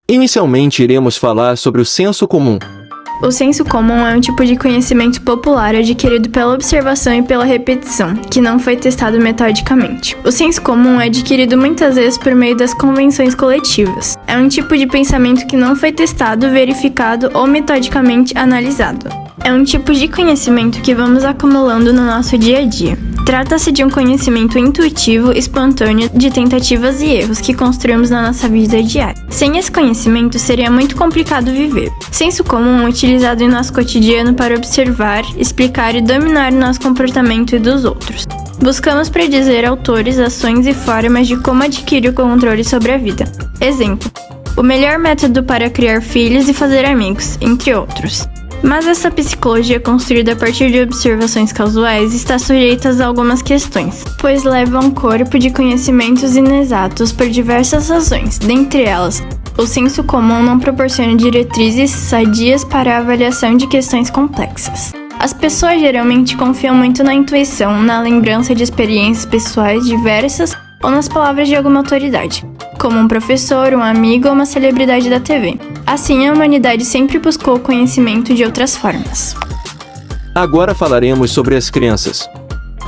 Inicialmente iremos falar sobre o senso comum. O senso comum é um tipo de conhecimento popular adquirido pela observação e pela repetição, que não foi testado metodicamente. O senso comum é adquirido muitas vezes por meio das convenções coletivas. É um tipo de pensamento que não foi testado, verificado ou metodicamente analisado. É um tipo de conhecimento que vamos acumulando no nosso dia a dia. Trata-se de um conhecimento intuitivo, espontâneo, de tentativas e erros que construímos na nossa vida diária. Sem esse conhecimento, seria muito complicado viver. Senso comum é utilizado em nosso cotidiano para observar, explicar e dominar o nosso comportamento e dos outros. Buscamos predizer autores, ações e formas de como adquirir o controle sobre a vida. Exemplo: o melhor método para criar filhos e fazer amigos, entre outros. Mas essa psicologia construída a partir de observações casuais está sujeita a algumas questões, pois leva a um corpo de conhecimentos inexatos por diversas razões, dentre elas, o senso comum não proporciona diretrizes sadias para a avaliação de questões complexas. As pessoas geralmente confiam muito na intuição, na lembrança de experiências pessoais diversas ou nas palavras de alguma autoridade, como um professor, um amigo ou uma celebridade da TV. Assim, a humanidade sempre buscou o conhecimento de outras formas. Agora falaremos sobre as crenças.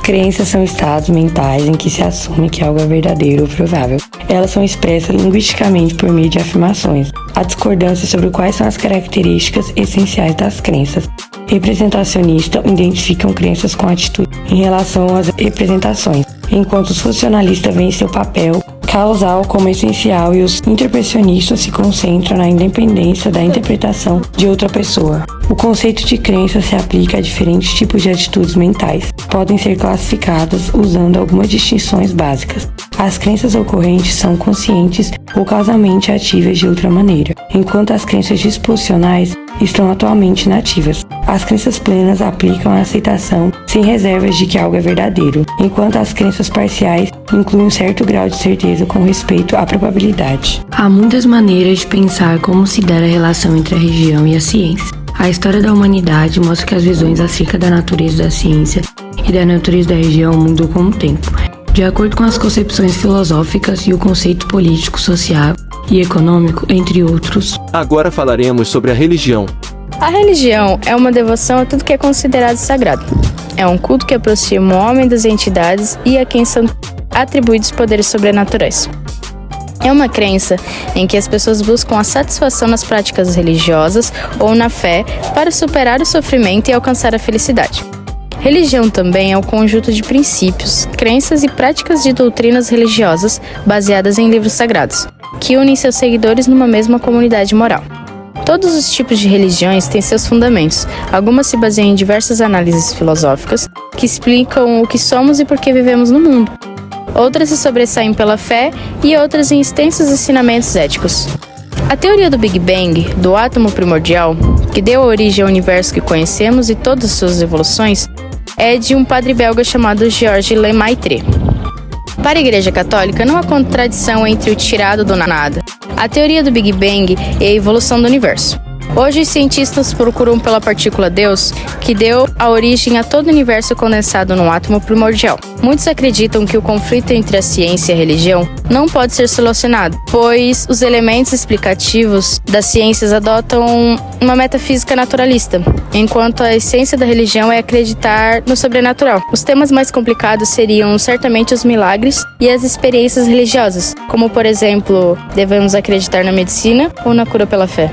Crenças são estados mentais em que se assume que algo é verdadeiro ou provável. Elas são expressas linguisticamente por meio de afirmações. Há discordância sobre quais são as características essenciais das crenças. Representacionistas identificam crenças com atitude em relação às representações, enquanto os funcionalistas veem seu papel causal como essencial e os interpretacionistas se concentram na independência da interpretação de outra pessoa. O conceito de crença se aplica a diferentes tipos de atitudes mentais. Podem ser classificadas usando algumas distinções básicas. As crenças ocorrentes são conscientes ou causalmente ativas de outra maneira, enquanto as crenças disposicionais estão atualmente inativas. As crenças plenas aplicam a aceitação sem reservas de que algo é verdadeiro, enquanto as crenças parciais incluem um certo grau de certeza com respeito à probabilidade. Há muitas maneiras de pensar como se dá a relação entre a religião e a ciência. A história da humanidade mostra que as visões acerca da natureza da ciência e da natureza da religião mudou com o tempo, de acordo com as concepções filosóficas e o conceito político, social e econômico, entre outros. Agora falaremos sobre a religião. A religião é uma devoção a tudo que é considerado sagrado. É um culto que aproxima o homem das entidades e a quem são atribuídos poderes sobrenaturais. É uma crença em que as pessoas buscam a satisfação nas práticas religiosas ou na fé para superar o sofrimento e alcançar a felicidade. Religião também é um conjunto de princípios, crenças e práticas de doutrinas religiosas baseadas em livros sagrados, que unem seus seguidores numa mesma comunidade moral. Todos os tipos de religiões têm seus fundamentos. Algumas se baseiam em diversas análises filosóficas que explicam o que somos e por que vivemos no mundo. Outras se sobressaem pela fé e outras em extensos ensinamentos éticos. A teoria do Big Bang, do átomo primordial, que deu origem ao universo que conhecemos e todas suas evoluções, é de um padre belga chamado Georges Lemaitre. Para a Igreja Católica, não há contradição entre o tirado do nada, a teoria do Big Bang e a evolução do universo. Hoje, os cientistas procuram pela partícula Deus, que deu a origem a todo o universo condensado num átomo primordial. Muitos acreditam que o conflito entre a ciência e a religião não pode ser solucionado, pois os elementos explicativos das ciências adotam uma metafísica naturalista, enquanto a essência da religião é acreditar no sobrenatural. Os temas mais complicados seriam certamente os milagres e as experiências religiosas, como, por exemplo, devemos acreditar na medicina ou na cura pela fé.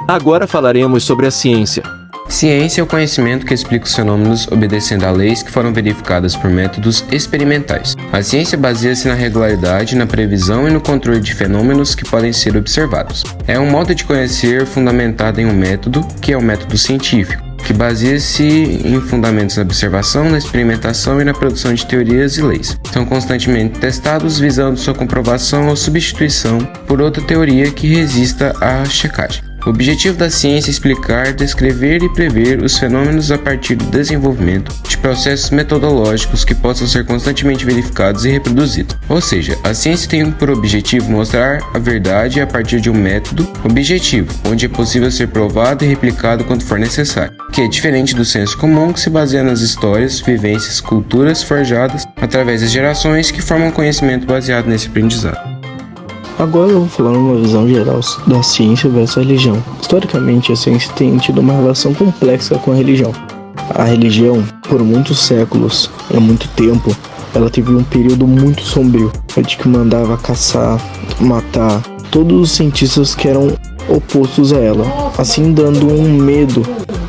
Agora falaremos sobre a ciência. Ciência é o conhecimento que explica os fenômenos obedecendo a leis que foram verificadas por métodos experimentais. A ciência baseia-se na regularidade, na previsão e no controle de fenômenos que podem ser observados. É um modo de conhecer fundamentado em um método, que é o método científico, que baseia-se em fundamentos na observação, na experimentação e na produção de teorias e leis. São constantemente testados visando sua comprovação ou substituição por outra teoria que resista à checagem. O objetivo da ciência é explicar, descrever e prever os fenômenos a partir do desenvolvimento de processos metodológicos que possam ser constantemente verificados e reproduzidos. Ou seja, a ciência tem por objetivo mostrar a verdade a partir de um método objetivo, onde é possível ser provado e replicado quando for necessário, que é diferente do senso comum, que se baseia nas histórias, vivências, culturas forjadas através das gerações que formam conhecimento baseado nesse aprendizado. Agora eu vou falar uma visão geral da ciência versus a religião. Historicamente, a ciência tem tido uma relação complexa com a religião. A religião, por muitos séculos, muito tempo, ela teve um período muito sombrio, de que mandava caçar, matar todos os cientistas que eram opostos a ela, assim dando um medo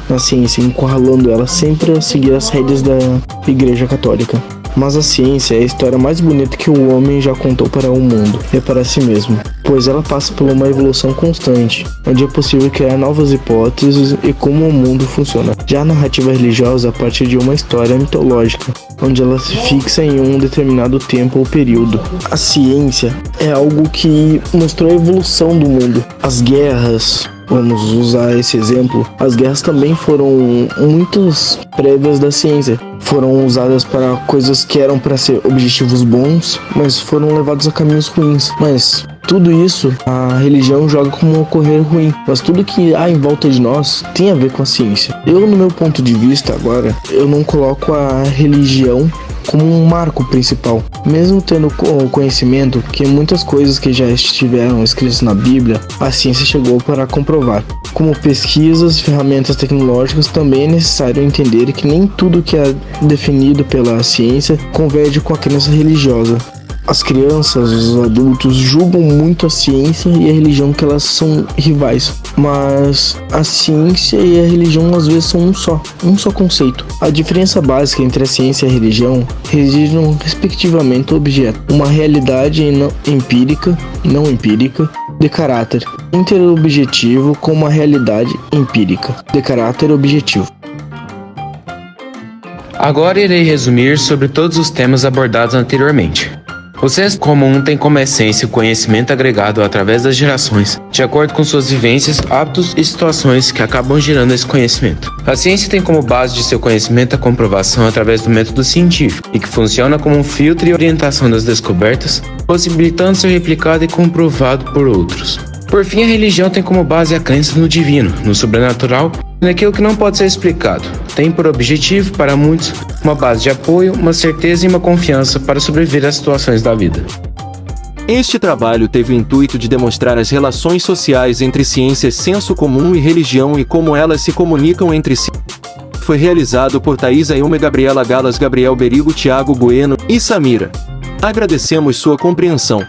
na ciência, encurralando ela sempre a seguir as rédeas da Igreja Católica. Mas a ciência é a história mais bonita que o homem já contou para o mundo e para si mesmo, pois ela passa por uma evolução constante, onde é possível criar novas hipóteses e como o mundo funciona. Já a narrativa religiosa a partir de uma história mitológica, onde ela se fixa em um determinado tempo ou período. A ciência é algo que mostrou a evolução do mundo. As guerras, vamos usar esse exemplo, as guerras também foram muitas prévias da ciência. Foram usadas para coisas que eram para ser objetivos bons, mas foram levados a caminhos ruins. Mas tudo isso a religião joga como um ocorrer ruim, mas tudo que há em volta de nós tem a ver com a ciência. Eu, no meu ponto de vista agora, eu não coloco a religião como um marco principal, mesmo tendo o conhecimento que muitas coisas que já estiveram escritas na Bíblia, a ciência chegou para comprovar. Como pesquisas e ferramentas tecnológicas, também é necessário entender que nem tudo que é definido pela ciência converge com a crença religiosa. As crianças, os adultos julgam muito a ciência e a religião, que elas são rivais, mas a ciência e a religião às vezes são um só conceito. A diferença básica entre a ciência e a religião reside no respectivamente objeto, uma realidade empírica e não empírica de caráter interobjetivo com uma realidade empírica de caráter objetivo. Agora irei resumir sobre todos os temas abordados anteriormente. O senso comum tem como essência o conhecimento agregado através das gerações, de acordo com suas vivências, hábitos e situações que acabam gerando esse conhecimento. A ciência tem como base de seu conhecimento a comprovação através do método científico, e que funciona como um filtro e orientação das descobertas, possibilitando ser replicado e comprovado por outros. Por fim, a religião tem como base a crença no divino, no sobrenatural e naquilo que não pode ser explicado. Tem por objetivo, para muitos, uma base de apoio, uma certeza e uma confiança para sobreviver às situações da vida. Este trabalho teve o intuito de demonstrar as relações sociais entre ciência, senso comum e religião e como elas se comunicam entre si. Foi realizado por Thaís Ayume, Gabriela Galas, Gabriel Berigo, Thiago Bueno e Samira. Agradecemos sua compreensão.